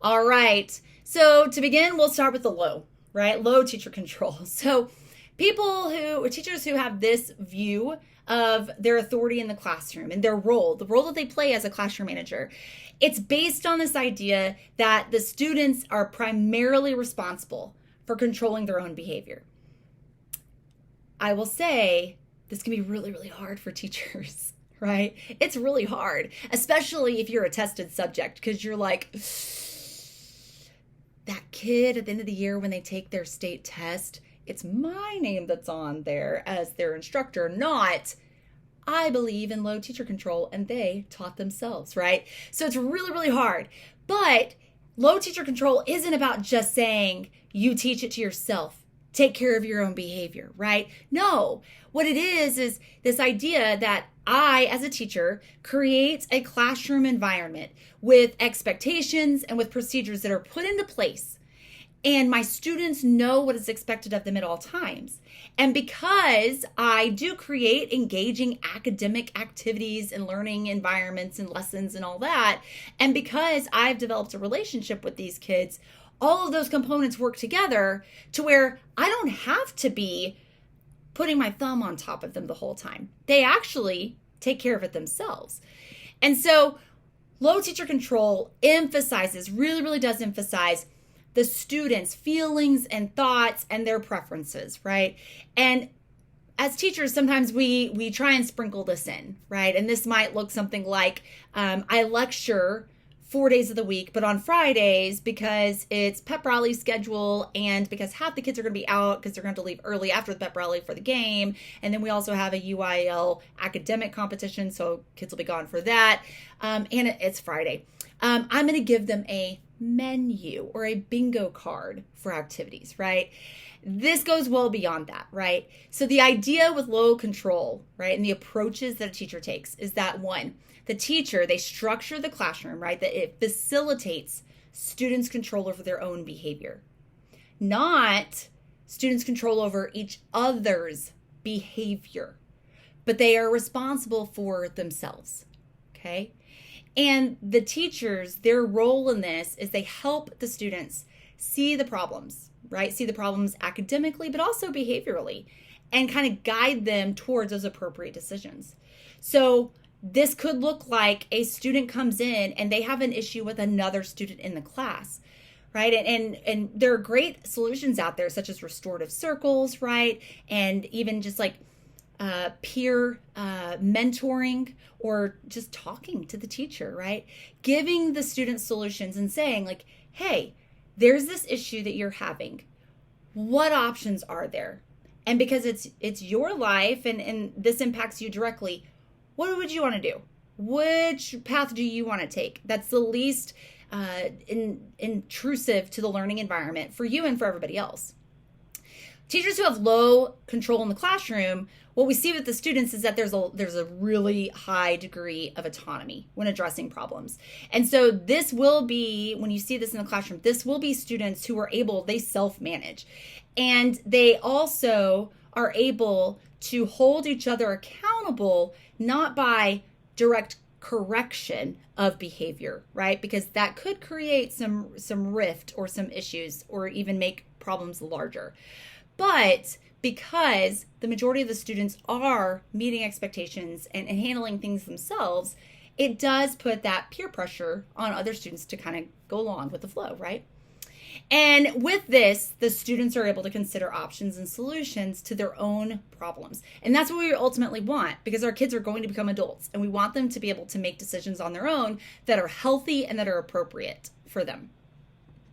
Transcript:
All right. So to begin, we'll start with the low, right? Low teacher control. So teachers who have this view of their authority in the classroom and their role, the role that they play as a classroom manager, it's based on this idea that the students are primarily responsible for controlling their own behavior. I will say this can be really, really hard for teachers, right? It's really hard, especially if you're a tested subject, because you're like, that kid at the end of the year when they take their state test, it's my name that's on there as their instructor, not I believe in low teacher control and they taught themselves, right? So it's really, really hard. But low teacher control isn't about just saying you teach it to yourself, take care of your own behavior, right? No, what it is this idea that I, as a teacher, create a classroom environment with expectations and with procedures that are put into place. And my students know what is expected of them at all times. And because I do create engaging academic activities and learning environments and lessons and all that, and because I've developed a relationship with these kids, all of those components work together to where I don't have to be putting my thumb on top of them the whole time. They actually take care of it themselves. And so low teacher control really, really does emphasize the students' feelings and thoughts and their preferences, right? And as teachers, sometimes we try and sprinkle this in, right? And this might look something like, I lecture 4 days of the week, but on Fridays, because it's pep rally schedule and because half the kids are going to be out because they're going to leave early after the pep rally for the game. And then we also have a UIL academic competition, so kids will be gone for that. And it's Friday. I'm going to give them a menu or a bingo card for activities, right? This goes well beyond that, right? So the idea with low control, right, and the approaches that a teacher takes is that one, the teacher, they structure the classroom, right, that it facilitates students' control over their own behavior, not students' control over each other's behavior, but they are responsible for themselves, okay? And the teachers, their role in this is they help the students see the problems, right? See the problems academically, but also behaviorally, and kind of guide them towards those appropriate decisions. So this could look like a student comes in and they have an issue with another student in the class, right? And there are great solutions out there, such as restorative circles, right? And even just like peer mentoring or just talking to the teacher, right? Giving the students solutions and saying like, hey, there's this issue that you're having. What options are there? And because it's your life and this impacts you directly, what would you want to do? Which path do you want to take? That's the least intrusive to the learning environment for you and for everybody else. Teachers who have low control in the classroom, what we see with the students is that there's a really high degree of autonomy when addressing problems. And so this will be, when you see this in the classroom, this will be students who are they self-manage. And they also are able to hold each other accountable, not by direct correction of behavior, right? Because that could create some rift or some issues or even make problems larger. But because the majority of the students are meeting expectations and handling things themselves, it does put that peer pressure on other students to kind of go along with the flow, right? And with this, the students are able to consider options and solutions to their own problems. And that's what we ultimately want, because our kids are going to become adults and we want them to be able to make decisions on their own that are healthy and that are appropriate for them.